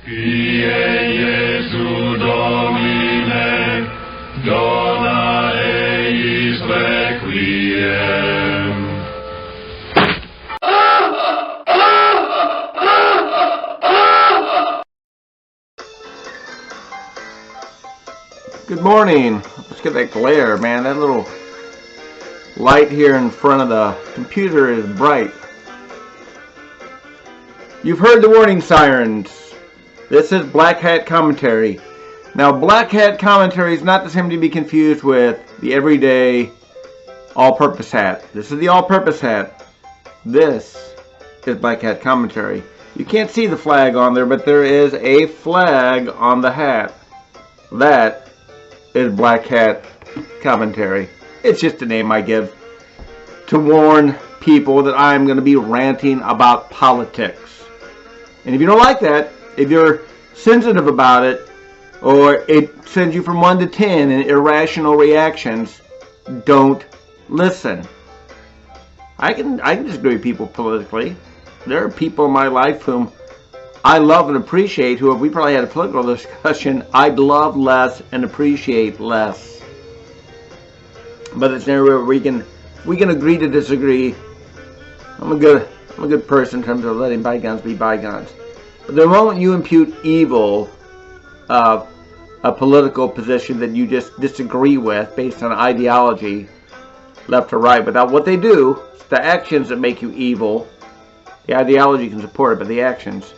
Kyrie Jesu Domine, dona eis requiem. Good morning. Let's get that glare, man. That little light here in front of the computer is bright. You've heard the warning sirens. This is Black Hat Commentary. Now, Black Hat Commentary is not the same to be confused with the everyday all-purpose hat. This is the all-purpose hat. This is Black Hat Commentary. You can't see the flag on there, but there is a flag on the hat. That is Black Hat Commentary. It's just a name I give to warn people that I'm going to be ranting about politics. And if you don't like that, if you're sensitive about it, or it sends you from 1 to 10 in irrational reactions, don't listen. I can disagree with people politically. There are people in my life whom I love and appreciate, who if we probably had a political discussion, I'd love less and appreciate less. But it's never where we can agree to disagree. I'm a good person in terms of letting bygones be bygones. But the moment you impute evil of a political position that you just disagree with based on ideology, left or right, without what they do, it's the actions that make you evil. The ideology can support it, but the actions. So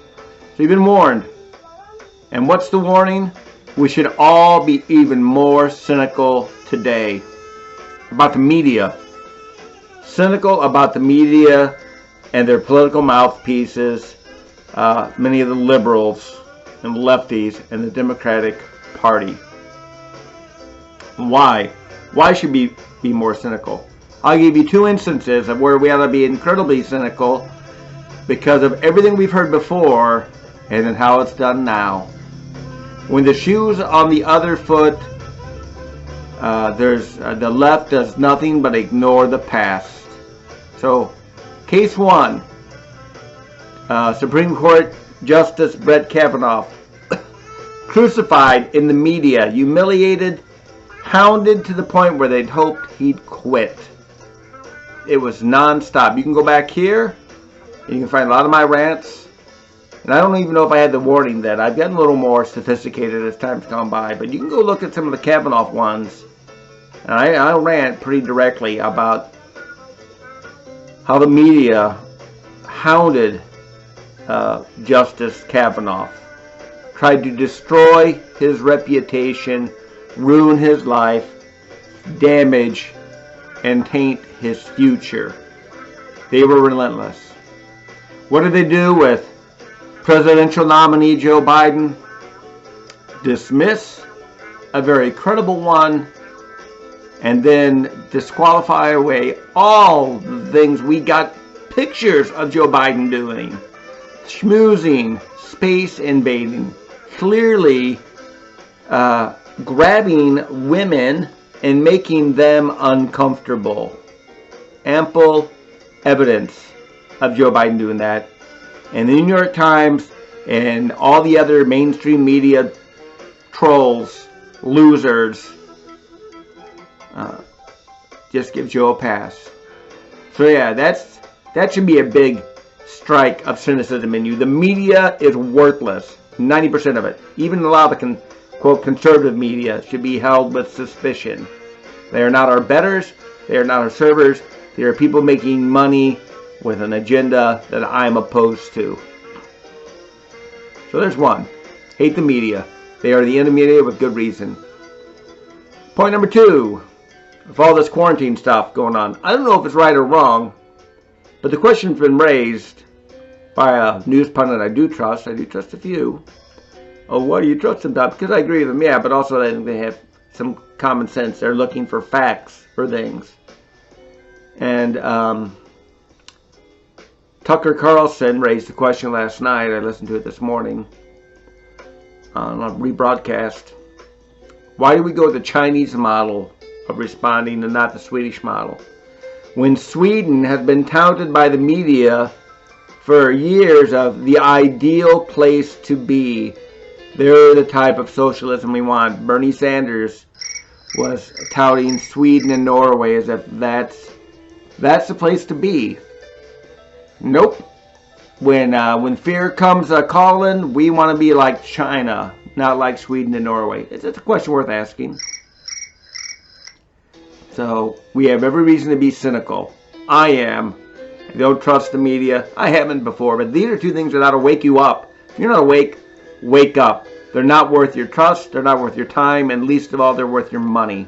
you've been warned. And what's the warning? We should all be even more cynical today about the media. Cynical about the media and their political mouthpieces, many of the liberals and lefties and the Democratic Party. Why? Why should we be more cynical? I'll give you two instances of where we ought to be incredibly cynical because of everything we've heard before and then how it's done now. When the shoe's on the other foot, the left does nothing but ignore the past. So, case one, Supreme Court Justice Brett Kavanaugh, crucified in the media, humiliated, hounded to the point where they'd hoped he'd quit. It was non-stop. You can go back here, and you can find a lot of my rants. And I don't even know if I had the warning then. I've gotten a little more sophisticated as time's gone by. But you can go look at some of the Kavanaugh ones. And I rant pretty directly about how the media hounded Justice Kavanaugh. Tried to destroy his reputation, ruin his life, damage, and taint his future. They were relentless. What did they do with presidential nominee Joe Biden? Dismiss a very credible one and then disqualify away all the things we got pictures of Joe Biden doing. Schmoozing, space invading, clearly grabbing women and making them uncomfortable. Ample evidence of Joe Biden doing that. And the New York Times and all the other mainstream media trolls, losers, just give Joe a pass. So yeah, that should be a big strike of cynicism in you. The media is worthless, 90% of it. Even a lot of the quote conservative media should be held with suspicion. They are not our betters. They are not our servers. They are people making money with an agenda that I'm opposed to. So there's one. Hate the media. They are the enemy with good reason. Point number two, with all this quarantine stuff going on, I don't know if it's right or wrong, but the question's been raised by a news pundit I do trust a few. Oh, why do you trust them, Tom? Because I agree with them, yeah, but also I think they have some common sense. They're looking for facts for things. And Tucker Carlson raised the question last night. I listened to it this morning on a rebroadcast. Why do we go with the Chinese model of responding and not the Swedish model? When Sweden has been touted by the media for years of the ideal place to be. They're the type of socialism we want. Bernie Sanders was touting Sweden and Norway as if that's the place to be. Nope. When fear comes calling, we want to be like China, not like Sweden and Norway. It's a question worth asking. So we have every reason to be cynical. I am. I don't trust the media. I haven't before, but these are two things that ought to wake you up. If you're not awake, wake up. They're not worth your trust, they're not worth your time, and least of all, they're worth your money.